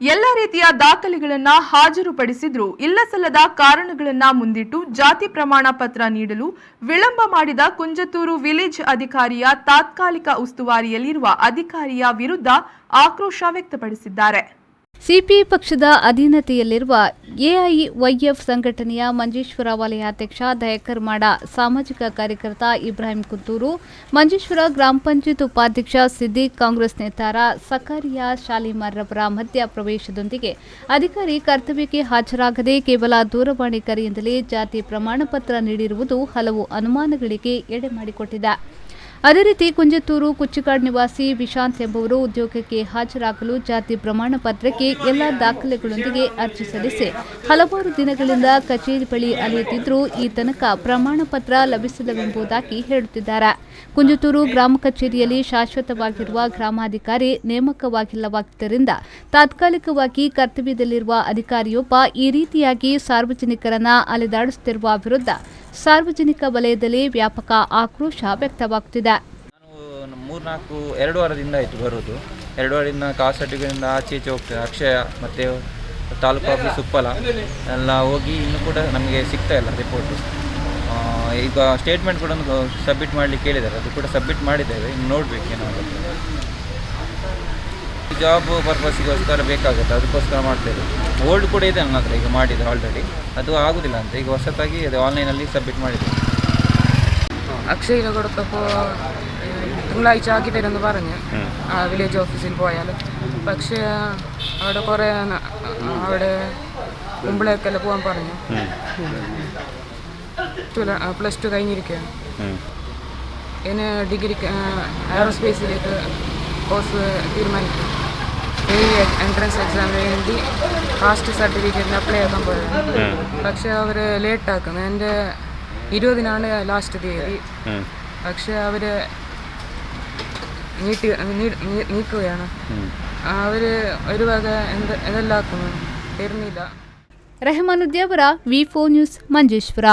ಎಲ್ಲ ರೀತಿಯ ದಾಖಲೆಗಳನ್ನು ಹಾಜರುಪಡಿಸಿದ್ರು ಇಲ್ಲಸಲ್ಲದ ಕಾರಣಗಳನ್ನ ಮುಂದಿಟ್ಟು ಜಾತಿ ಪ್ರಮಾಣ ಪತ್ರ ನೀಡಲು ವಿಳಂಬ ಮಾಡಿದ ಕುಂಜತೂರು ವಿಲೇಜ್ ಅಧಿಕಾರಿಯ ತಾತ್ಕಾಲಿಕ ಉಸ್ತುವಾರಿಯಲ್ಲಿರುವ ಅಧಿಕಾರಿಯ ವಿರುದ್ಧ ಆಕ್ರೋಶ ವ್ಯಕ್ತಪಡಿಸಿದ್ದಾರೆ. ಸಿಪಿಐ ಪಕ್ಷದ ಅಧೀನತೆಯಲ್ಲಿರುವ ಎಐವೈಎಫ್ ಸಂಘಟನೆಯ ಮಂಜೇಶ್ವರ ವಲಯಾಧ್ಯಕ್ಷ ದಯಾಕರ್ ಮಾಡ, ಸಾಮಾಜಿಕ ಕಾರ್ಯಕರ್ತ ಇಬ್ರಾಹಿಂ ಕುಂತೂರು, ಮಂಜೇಶ್ವರ ಗ್ರಾಮ ಪಂಚಾಯತ್ ಉಪಾಧ್ಯಕ್ಷ ಸಿದ್ದಿಕ್, ಕಾಂಗ್ರೆಸ್ ನೇತಾರ ಸಕಾರಿಯಾ ಶಾಲಿಮಾರ್ ರವರ ಮಧ್ಯ ಪ್ರವೇಶದೊಂದಿಗೆ ಅಧಿಕಾರಿ ಕರ್ತವ್ಯಕ್ಕೆ ಹಾಜರಾಗದೆ ಕೇವಲ ದೂರವಾಣಿ ಕರೆಯಿಂದಲೇ ಜಾತಿ ಪ್ರಮಾಣ ಪತ್ರ ನೀಡಿರುವುದು ಹಲವು ಅನುಮಾನಗಳಿಗೆ ಎಡೆ ಮಾಡಿಕೊಟ್ಟಿದೆ. ಅದೇ ರೀತಿ ಕುಂಜತೂರು ಕುಚ್ಚಿಕಾಡ್ ನಿವಾಸಿ ವಿಶಾಂತ್ ಎಂಬುವರು ಉದ್ಯೋಗಕ್ಕೆ ಹಾಜರಾಗಲು ಜಾತಿ ಪ್ರಮಾಣ ಪತ್ರಕ್ಕೆ ಎಲ್ಲ ದಾಖಲೆಗಳೊಂದಿಗೆ ಅರ್ಜಿ ಸಲ್ಲಿಸಿ ಹಲವಾರು ದಿನಗಳಿಂದ ಕಚೇರಿ ಬಳಿ ಅಲೆಯುತ್ತಿದ್ದರೂ ಈ ತನಕ ಪ್ರಮಾಣ ಪತ್ರ ಲಭಿಸಿಲ್ಲವೆಂಬುದಾಗಿ ಹೇಳುತ್ತಿದ್ದಾರೆ. ಕುಂಜತೂರು ಗ್ರಾಮ ಕಚೇರಿಯಲ್ಲಿ ಶಾಶ್ವತವಾಗಿರುವ ಗ್ರಾಮಾಧಿಕಾರಿ ನೇಮಕವಾಗಿಲ್ಲವಾಗಿದ್ದರಿಂದ ತಾತ್ಕಾಲಿಕವಾಗಿ ಕರ್ತವ್ಯದಲ್ಲಿರುವ ಅಧಿಕಾರಿಯೊಬ್ಬ ಈ ರೀತಿಯಾಗಿ ಸಾರ್ವಜನಿಕರನ್ನ ಅಲೆದಾಡಿಸುತ್ತಿರುವ ವಿರುದ್ಧ ಸಾರ್ವಜನಿಕ ವಲಯದಲ್ಲಿ ವ್ಯಾಪಕ ಆಕ್ರೋಶ ವ್ಯಕ್ತವಾಗುತ್ತಿದೆ. ನಾನು 2 ವಾರದಿಂದ ಆಯಿತು ಬರೋದು. 2 ವಾರದಿಂದ ಕಾಸ್ಟ್ ಸರ್ಟಿಫಿಕೇಟಿಂದ ಆಚೆ ಹೋಗ್ತದೆ. ಅಕ್ಷಯ ಮತ್ತು ತಾಲೂಕು ಆಫೀಸ್ ಉಪ್ಪಲ ಎಲ್ಲ ಹೋಗಿ ಇನ್ನೂ ಕೂಡ ನಮಗೆ ಸಿಗ್ತಾ ಇಲ್ಲ ರಿಪೋರ್ಟು. ಈಗ ಸ್ಟೇಟ್ಮೆಂಟ್ ಕೂಡ ಸಬ್ಮಿಟ್ ಮಾಡಲಿಕ್ಕೆ ಹೇಳಿದ್ದಾರೆ, ಅದು ಕೂಡ ಸಬ್ಮಿಟ್ ಮಾಡಿದ್ದೇವೆ. ಇನ್ನು ನೋಡಬೇಕು ಏನಾಗುತ್ತೆ. ಜಾಬ್ ಪರ್ಪಸ್ಸಿಗೋಸ್ಕರ ಬೇಕಾಗುತ್ತೆ, ಅದಕ್ಕೋಸ್ಕರ ಮಾಡ್ತೇವೆ. ಓಲ್ಡ್ ಕೂಡ ಇದೆ ನನ್ನ ಹತ್ರ, ಈಗ ಮಾಡಿದೆ ಆಲ್ರೆಡಿ. ಅದು ಆಗೋದಿಲ್ಲ ಅಂತ ಈಗ ಹೊಸತಾಗಿ ಅದು ಆನ್ಲೈನಲ್ಲಿ ಸಬ್ಮಿಟ್ ಮಾಡಿದೆ. അക്ഷയയിൽ കൊടുത്തപ്പോൾ തിങ്കളാഴ്ച ആക്കി തരുമെന്ന് പറഞ്ഞ് വില്ലേജ് ഓഫീസിൽ പോയാൽ, പക്ഷേ അവിടെ കുറേ അവിടെ കുമ്പിളേക്കെല്ലാം പോകാൻ പറഞ്ഞു. +2 കഴിഞ്ഞിരിക്കുകയാണ്. ഇനി ഡിഗ്രിക്ക് എയറോസ്പേസിലേക്ക് കോഴ്സ് തീരുമാനിക്കും. ഈ എൻട്രൻസ് എക്സാമിന് വേണ്ടി കാസ്റ്റ് സർട്ടിഫിക്കറ്റിന് അപ്ലൈ ആക്കാൻ പോയത്, പക്ഷേ അവർ ലേറ്റാക്കുന്നു. എൻ്റെ 20-നാണ് ലാസ്റ്റ് തീയതി, പക്ഷേ അവർ നീക്കുകയാണ്. അവർ ഒരു വക എന്തെല്ലാം ആക്കുന്നു തരുന്നില്ല. ರೆಹಮಾನುದ್ದೀನ್ ಅವರ V4 ನ್ಯೂಸ್ ಮಂಜೇಶ್ವರ.